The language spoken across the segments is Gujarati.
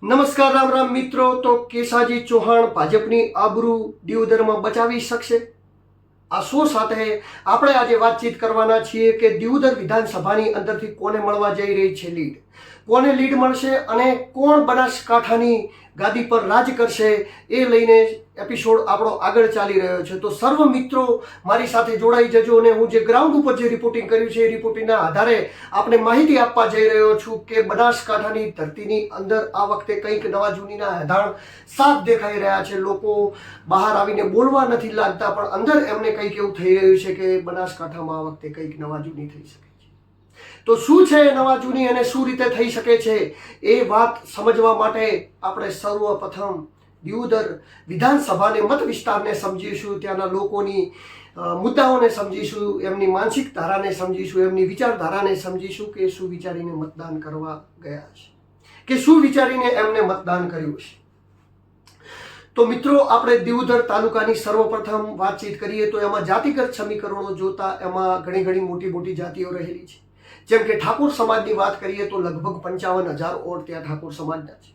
નમસ્કાર રામ રામ મિત્રો. તો કેસાજી ચૌહાણ ભાજપની આબરૂ દિયોદરમાં બચાવી શકશે? આ શો સાથે આપણે આજે વાતચીત કરવાના છીએ કે દિયોદર વિધાનસભાની અંદરથી કોને મળવા જઈ રહી છે લીડ, કોને લીડ મળશે અને કોણ બનાસકાંઠાની ગાદી પર રાજ કરશે, એ લઈને એપિસોડ આપણો આગળ ચાલી રહ્યો છે. તો સર્વ મિત્રો મારી સાથે જોડાઈ જજો અને હું જે ગ્રાઉન્ડ ઉપર જે રિપોર્ટિંગ કર્યું છે એ રિપોર્ટિંગના આધારે આપણે માહિતી આપવા જઈ રહ્યો છું કે બનાસકાંઠાની ધરતીની અંદર આ વખતે કંઈક નવા જૂનીના એધાણ સાફ દેખાઈ રહ્યા છે. લોકો બહાર આવીને બોલવા નથી લાગતા, પણ અંદર એમને કંઈક એવું થઈ રહ્યું છે કે બનાસકાંઠામાં આ વખતે કંઈક નવા જૂની થઈ શકે છે. તો શું છે નવા જૂની અને શું રીતે થઈ શકે છે, એ વાત સમજવા માટે આપણે સર્વપ્રથમ દિયોદર વિધાનસભાને મત વિસ્તારને સમજીશું, ત્યાંના લોકોની મુદ્દાઓને સમજીશું, એમની માનસિક ધારાને સમજીશું, એમની વિચારધારાને સમજીશું કે શું વિચારીને મતદાન કરવા ગયા છે, કે શું વિચારીને એમને મતદાન કર્યું છે. તો મિત્રો, આપણે દિયોદર તાલુકાની સર્વપ્રથમ વાતચીત કરીએ તો એમાં જાતિગત સમીકરણો જોતા એમાં ઘણી મોટી મોટી જાતિઓ રહેલી છે. જેમ કે ઠાકોર સમાજની વાત કરીએ તો લગભગ 55,000 ઓર ત્યાં ઠાકોર સમાજના છે.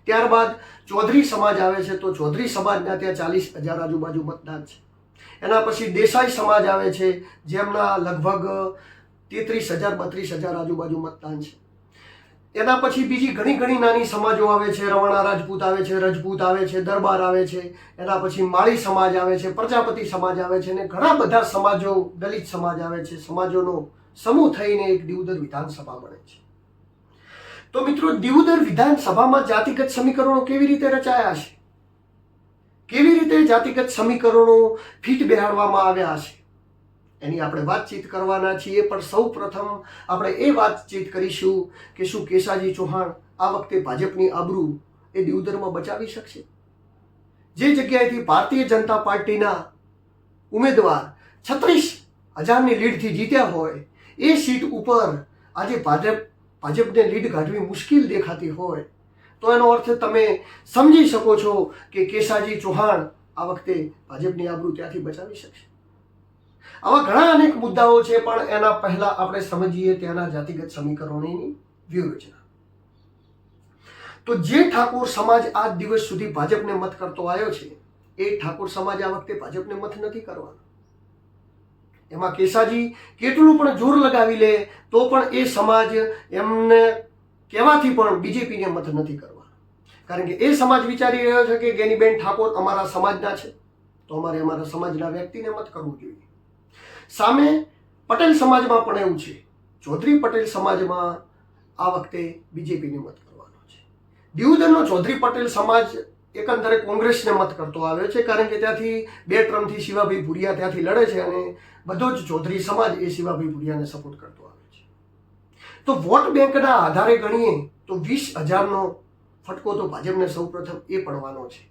ત્યારબાદ ચૌધરી સમાજ આવે છે, તો ચૌધરી સમાજના ત્યાં 40,000 આજુબાજુ મતદાન છે. એના પછી દેસાઈ સમાજ આવે છે, જેમના લગભગ 33,000 32,000 આજુબાજુ મતદાન છે. એના પછી બીજી ઘણી નાની સમાજો આવે છે. રવાણા રાજપૂત આવે છે, રજપૂત આવે છે, દરબાર આવે છે. એના પછી માળી સમાજ આવે છે, પ્રજાપતિ સમાજ આવે છે અને ઘણા બધા સમાજો, દલિત સમાજ આવે છે. સમાજોનો સમૂહ થઈને એક દિયોદર વિધાનસભા બને છે. તો મિત્રો, દિયોદર વિધાનસભામાં જાતિગત સમીકરણો કેવી રીતે રચાયા છે, કેવી રીતે જાતિગત સમીકરણો ફીટ બેહાડવામાં આવ્યા છે, એની આપણે વાતચીત કરવાના છીએ. પણ સૌ પ્રથમ આપણે એ વાતચીત કરીશું કે શું કેસાજી ચૌહાણ આ વખતે ભાજપની આબરૂ એ દિયોદરમાં બચાવી શકશે? જે જગ્યાએથી ભારતીય જનતા પાર્ટીના ઉમેદવાર 36,000ની લીડથી જીત્યા હોય, એ સીટ ઉપર આજે ભાજપને લીડ કાઢવી મુશ્કેલ દેખાતી હોય, તો એનો અર્થ તમે સમજી શકો છો કે કેસાજી ચૌહાણ આ વખતે ભાજપની આબરૂ ત્યાંથી બચાવી શકશે. આવા ઘણા અનેક મુદ્દાઓ છે, પણ એના પહેલા આપણે સમજીએ ત્યાંના જાતિગત સમીકરણોની વ્યૂહરચના. તો જે ઠાકોર સમાજ આજ દિવસ સુધી ભાજપને મત કરતો આવ્યો છે, એ ઠાકોર સમાજ આ વખતે ભાજપને મત નથી કરવાનો. એમાં કેસાજી કેટલું પણ જોર લગાવી લે તો પણ એ સમાજ એમને કહેવાથી પણ બીજેપીને મત નથી કરવાનો. કારણ કે એ સમાજ વિચારી રહ્યો છે કે ગેનીબેન ઠાકોર અમારા સમાજના છે, તો અમારે અમારા સમાજના વ્યક્તિને મત કરવું જોઈએ. સામે પટેલ સમાજમાં પણ એવું છે. ચૌધરી પટેલ સમાજમાં આ વખતે બીજેપીને મત કરવાનો છે. દિયોદરનો ચૌધરી પટેલ સમાજ એકંદરે કોંગ્રેસને મત કરતો આવ્યો છે, કારણ કે ત્યાંથી 2 ટર્મથી શિવાભાઈ ભુરિયા ત્યાંથી લડે છે અને બધો જ ચૌધરી સમાજ એ શિવાભાઈ ભુરિયાને સપોર્ટ કરતો આવે છે. તો વોટ બેંકના આધારે ગણીએ તો 20,000નો ફટકો તો ભાજપને સૌ પ્રથમ એ પડવાનો છે.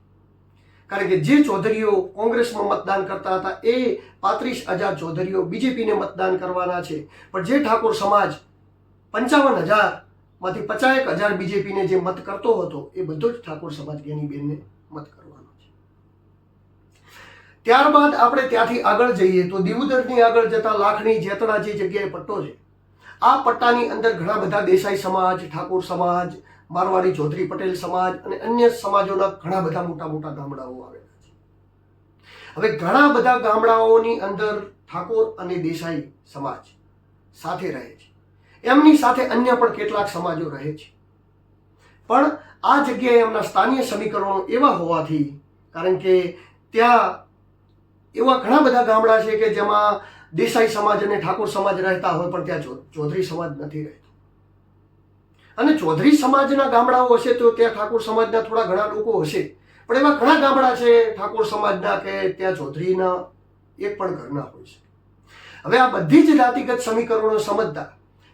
કારણ કે જે ચૌધરીઓ કોંગ્રેસમાં મતદાન કરતા હતા, એ 35,000 ચૌધરીઓ બીજેપીને મતદાન કરવાના છે. પણ જે ઠાકોર સમાજ 55,000માંથી 51,000 બીજેપીને જે મત કરતો હતો, એ બધો જ ઠાકોર સમાજ ગેનીબેનને મત કરવાનો છે. ત્યારબાદ આપણે ત્યાંથી આગળ જઈએ તો દિયોદરની આગળ જતા લાખણી જેતડા જે જગ્યાએ પટ્ટો છે, આ પટ્ટાની અંદર ઘણા બધા દેસાઈ સમાજ, ઠાકોર સમાજ, મારવાડી ચૌધરી પટેલ સમાજ અને અન્ય સમાજોના ઘણા બધા મોટા ગામડાઓ આવેલા છે. હવે ઘણા બધા ગામડાઓની અંદર ઠાકોર અને દેસાઈ સમાજ સાથે રહે છે. એમની સાથે અન્ય પણ કેટલાક સમાજો રહે છે. પણ આ જગ્યાએ એમના સ્થાનીય સમીકરણો એવા હોવાથી, કારણ કે ત્યાં એવા ઘણા બધા ગામડા છે કે જેમાં દેસાઈ સમાજ અને ઠાકોર સમાજ રહેતા હોય, પણ ત્યાં ચૌધરી સમાજ નથી રહેતો. અને ચૌધરી સમાજના ગામડાઓ હશે તો ત્યાં ઠાકોર સમાજના થોડા ઘણા લોકો હશે, પણ એવા ઘણા ગામડા છે ઠાકોર સમાજના કે ત્યાં ચૌધરીના એક પણ ઘરના હોય છે. હવે આ બધી જ જાતિગત સમીકરણો સમજતા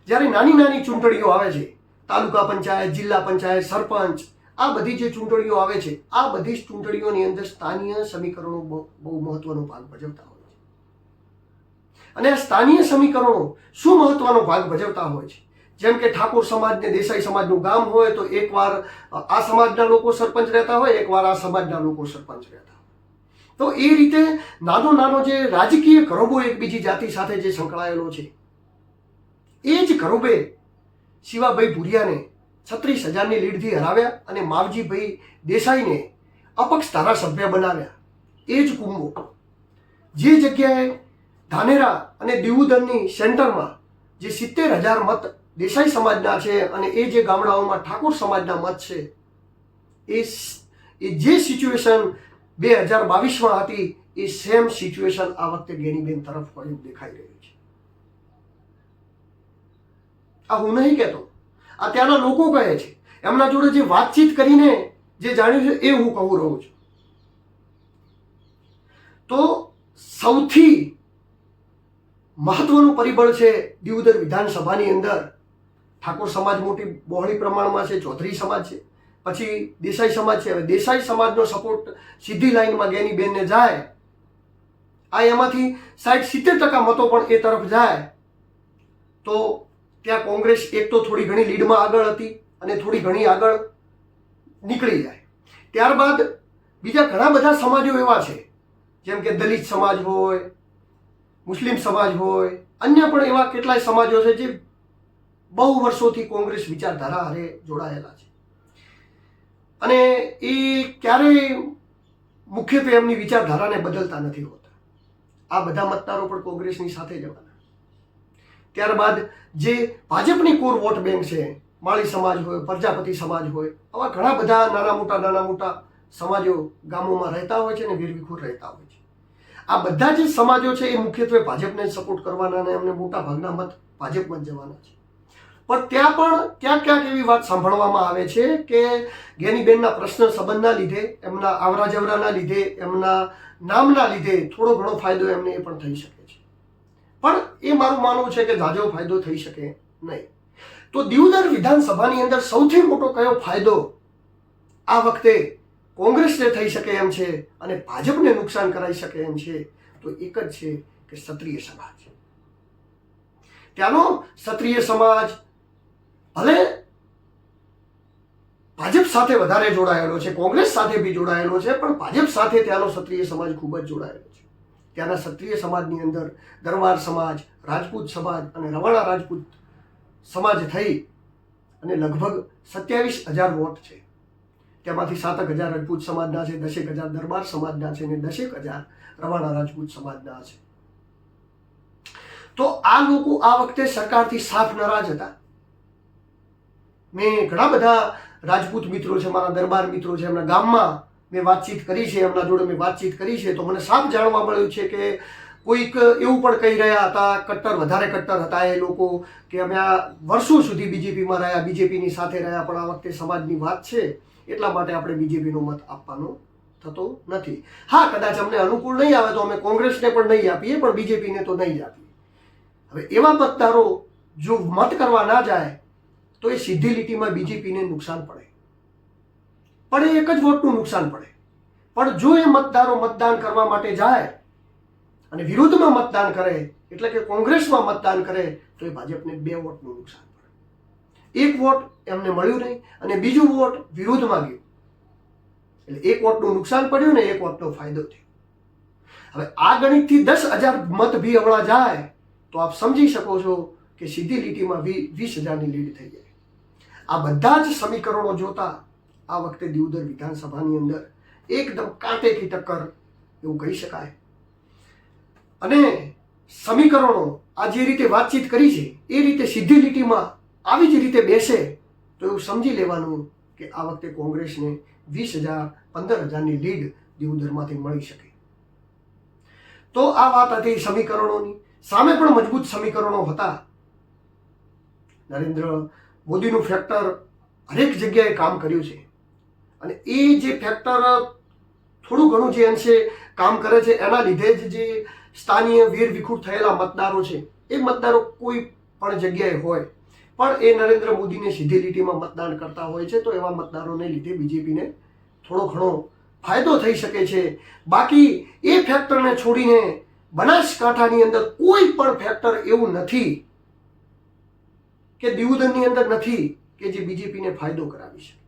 જ્યારે નાની ચૂંટણીઓ આવે છે, તાલુકા પંચાયત, જિલ્લા પંચાયત, સરપંચ, આ બધી જે ચૂંટણીઓ આવે છે, આ બધી જ ચૂંટણીઓની અંદર સ્થાનીય સમીકરણો બહુ મહત્વનો ભાગ ભજવતા હોય છે. અને આ સ્થાનીય સમીકરણો શું મહત્વનો ભાગ ભજવતા હોય છે? જેમ કે ઠાકોર સમાજ ને દેસાઈ સમાજનું ગામ હોય તો એકવાર આ સમાજના લોકો સરપંચ રહેતા હોય, એકવાર આ સમાજના લોકો સરપંચ રહેતા હોય. તો એ રીતે નાનો જે રાજકીય ઘરોબો એકબીજી જાતિ સાથે જે સંકળાયેલો છે, એ જ ઘરોબે શિવાભાઈ ભુરિયાને 36,000ની લીડથી હરાવ્યા અને માવજીભાઈ દેસાઈને અપક્ષ ધારાસભ્ય બનાવ્યા. એ જ કુંભો જે જગ્યાએ ધાનેરા અને દિયોદરની સેન્ટરમાં જે 70,000 મત દેસાઈ સમાજના છે અને એ જે ગામડાઓમાં ઠાકોર સમાજના મત છે, એ જે સિચ્યુએશન 2022માં હતી એ સેમ સિચ્યુએશન આ વખતે ગેનીબેન તરફ હોય એવું દેખાઈ રહ્યું છે. આ હું નહીં કહેતો, આ ત્યાંના લોકો કહે છે. એમના જોડે જે વાતચીત કરીને જે જાણ્યું છે એ હું કહું રહું છું. તો સૌથી મહત્વનું પરિબળ છે દિયોદર વિધાનસભાની અંદર ઠાકોર સમાજ મોટી બહોળી પ્રમાણમાં છે, ચૌધરી સમાજ છે, પછી દેસાઈ સમાજ છે. હવે દેસાઈ સમાજનો સપોર્ટ સીધી લાઈનમાં ગેનીબેનને જાય, આ એમાંથી 60-70% મતો પણ એ તરફ જાય તો ત્યાં કોંગ્રેસ એક તો થોડી ઘણી લીડમાં આગળ હતી અને થોડી ઘણી આગળ નીકળી જાય. ત્યારબાદ બીજા ઘણા બધા સમાજો એવા છે, જેમ કે દલિત સમાજ હોય, મુસ્લિમ સમાજ હોય, અન્ય પણ એવા કેટલાય સમાજો છે જે બહુ વર્ષોથી કોંગ્રેસ વિચારધારા હારે જોડાયેલા છે અને એ ક્યારેય મુખ્યત્વે એમની વિચારધારાને બદલતા નથી હોતા. આ બધા મતદારો પણ કોંગ્રેસની સાથે જવાના. ત્યારબાદ જે ભાજપની કોર વોટ બેંક છે, માળી સમાજ હોય, પ્રજાપતિ સમાજ હોય, આવા ઘણા બધા નાના મોટા સમાજો ગામોમાં રહેતા હોય છે અને વિરવિખૂર રહેતા હોય છે. આ બધા જે સમાજો છે એ મુખ્યત્વે ભાજપને સપોર્ટ કરવાના અને એમને મોટા ભાગના મત ભાજપમાં જ જવાના છે. પણ ત્યાં પણ ક્યાંક એવી વાત સાંભળવામાં આવે છે કે ગેનીબેનના પ્રશ્ન સંબંધના લીધે, એમના આવરા જવરાના લીધે, એમના નામના લીધે થોડો ઘણો ફાયદો એમને એ પણ થઈ શકે છે. પણ એ મારું માનવું છે કે ઝાઝો ફાયદો થઈ શકે નહીં. તો દિયોદર વિધાનસભાની અંદર સૌથી મોટો કયો ફાયદો આ વખતે કોંગ્રેસને થઈ શકે એમ છે અને ભાજપને નુકસાન કરાવી શકે એમ છે, તો એક જ છે કે ક્ષત્રિય સમાજ. ત્યાંનો ક્ષત્રિય સમાજ ભલે ભાજપ સાથે વધારે જોડાયેલો છે, કોંગ્રેસ સાથે બી જોડાયેલો છે, પણ ભાજપ સાથે ત્યાંનો ક્ષત્રિય સમાજ ખૂબ જ જોડાયેલો છે. ત્યાંના ક્ષત્રિય સમાજની અંદર દરબાર સમાજ, રાજપૂત સમાજ અને રવાણા રાજપૂત સમાજ થઈ અને લગભગ 27,000 વોટ છે. તેમાંથી 7,000 રાજપૂત સમાજના છે, 10,000 દરબાર સમાજના છે અને 10,000 રવાણા રાજપૂત સમાજના છે. તો આ લોકો આ વખતે સરકારથી સાફ નારાજ હતા. મેં ઘણા બધા રાજપૂત મિત્રો છે, મારા દરબાર મિત્રો છે, એમના ગામમાં મેં વાતચીત કરી છે, એમના જોડે મેં વાતચીત કરી છે, તો મને સાફ જાણવા મળ્યું છે કે કોઈક એવું પણ કહી રહ્યા હતા, વધારે કટ્ટર હતા એ લોકો, કે અમે આ વર્ષો સુધી બીજેપીમાં રહ્યા, બીજેપીની સાથે રહ્યા, પણ આ વખતે સમાજની વાત છે એટલા માટે આપણે બીજેપીનો મત આપવાનો થતો નથી. હા, કદાચ અમને અનુકૂળ નહીં આવે તો અમે કોંગ્રેસને પણ નહીં આપીએ, પણ બીજેપીને તો નહીં જ આપીએ. હવે એવા મતદારો જો મત કરવા ના જાય તો એ સીધી લીટીમાં બીજેપીને નુકસાન પડે, પણ એ એક જ વોટનું નુકસાન પડે. પણ જો એ મતદારો મતદાન કરવા માટે જાય અને વિરુદ્ધમાં મતદાન કરે, એટલે કે કોંગ્રેસમાં મતદાન કરે, તો એ ભાજપને 2 વોટનું નુકસાન પડે. 1 વોટ એમને મળ્યું નહીં અને બીજું વોટ વિરુદ્ધમાં ગયું, એટલે 1 વોટનું નુકસાન પડ્યું ને 1 વોટનો ફાયદો થયો. હવે આ ગણિતથી 10,000 મત ભી હમણાં જાય તો આપ સમજી શકો છો કે સીધી લીટીમાં 20,000ની લીડ થઈ જાય. આ બધા જ સમીકરણો જોતા આ વખતે દિયોદર વિધાનસભાની અંદર એકદમ કાંટે કી ટક્કર એવું કહી શકાય. અને સમીકરણો આ જે રીતે વાતચીત કરી છે એ રીતે સીધી લીટીમાં આવી જ રીતે બેસે તો એવું સમજી લેવાનું કે આ વખતે કોંગ્રેસને 20,000 15,000ની લીડ દિયોદરમાંથી મળી શકે. તો આ વાત હતી સમીકરણોની. સામે પણ મજબૂત સમીકરણો હતા. નરેન્દ્ર મોદીનું ફેક્ટર હરેક જગ્યાએ કામ કર્યું છે અને એ જે ફેક્ટર થોડું ઘણું જે અંશે કામ કરે છે એના લીધે જ જે સ્થાનીય વેરવિખૂર થયેલા મતદારો છે એ મતદારો કોઈ પણ જગ્યાએ હોય પણ એ નરેન્દ્ર મોદીને સીધી લીટીમાં મતદાન કરતા હોય છે, તો એવા મતદારોને લીધે બીજેપીને થોડો ઘણો ફાયદો થઈ શકે છે. બાકી એ ફેક્ટરને છોડીને બનાસકાંઠાની અંદર કોઈ પણ ફેક્ટર એવું નથી કે દિયોદરની અંદર નથી કે જે બીજેપીને ફાયદો કરાવી શકે.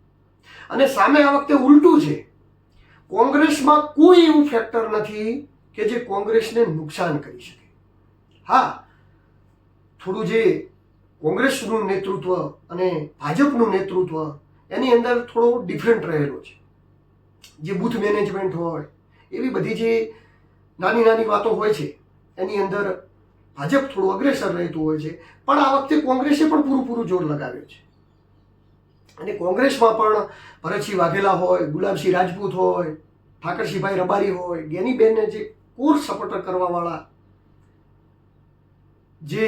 અને સામે આ વખતે ઉલટું છે, કોંગ્રેસમાં કોઈ એવું ફેક્ટર નથી કે જે કોંગ્રેસને નુકસાન કરી શકે. હા, થોડું જે કોંગ્રેસનું નેતૃત્વ અને ભાજપનું નેતૃત્વ એની અંદર થોડો ડિફરન્ટ રહેલો છે. જે બૂથ મેનેજમેન્ટ હોય એવી બધી જે નાની નાની વાતો હોય છે એની અંદર ભાજપ થોડું અગ્રેસર રહેતું હોય છે. પણ આ વખતે કોંગ્રેસે પણ પૂરું જોર લગાવ્યું છે અને કોંગ્રેસમાં પણ ભરતસિંહ વાઘેલા હોય, ગુલાબસિંહ રાજપૂત હોય, ઠાકરસિંહભાઈ રબારી હોય, જ્ઞાનીબેનને જે કોર સપોર્ટર કરવાવાળા જે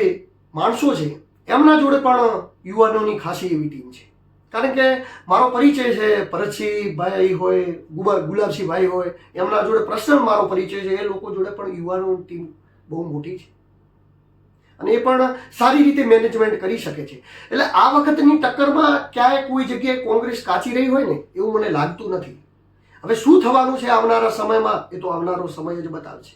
માણસો છે એમના જોડે પણ યુવાનોની ખાસી એવી ટીમ છે. કારણ કે મારો પરિચય છે ભરતસિંહભાઈ હોય, ગુલાબસિંહભાઈ હોય, એમના જોડે પર્સનલ મારો પરિચય છે. એ લોકો જોડે પણ યુવાનોની ટીમ બહુ મોટી છે અને એ પણ સારી રીતે મેનેજમેન્ટ કરી શકે છે. એટલે આ વખતની ટક્કરમાં ક્યાંય કોઈ જગ્યાએ કોંગ્રેસ કાચી રહી હોય ને એવું મને લાગતું નથી. હવે શું થવાનું છે આવનારા સમયમાં એ તો આવનારો સમય જ બતાવશે.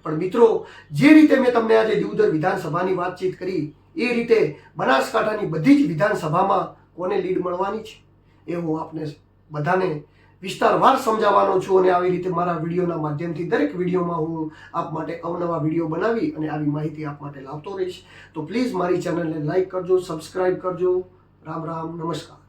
પણ મિત્રો, જે રીતે મેં તમને આજે દિયોદર વિધાનસભાની વાતચીત કરી એ રીતે બનાસકાંઠાની બધી જ વિધાનસભામાં કોને લીડ મળવાની છે એ હું આપને બધાને વિસ્તારવાર સમજાવવાનો છું અને આવી રીતે મારા વિડીયોના માધ્યમથી દરેક વિડીયોમાં હું આપ માટે અવનવા વિડીયો બનાવી અને આવી માહિતી આપ માટે લાવતો રહીશ. તો પ્લીઝ મારી ચેનલને લાઈક કરજો, સબસ્ક્રાઈબ કરજો. રામ રામ, નમસ્કાર.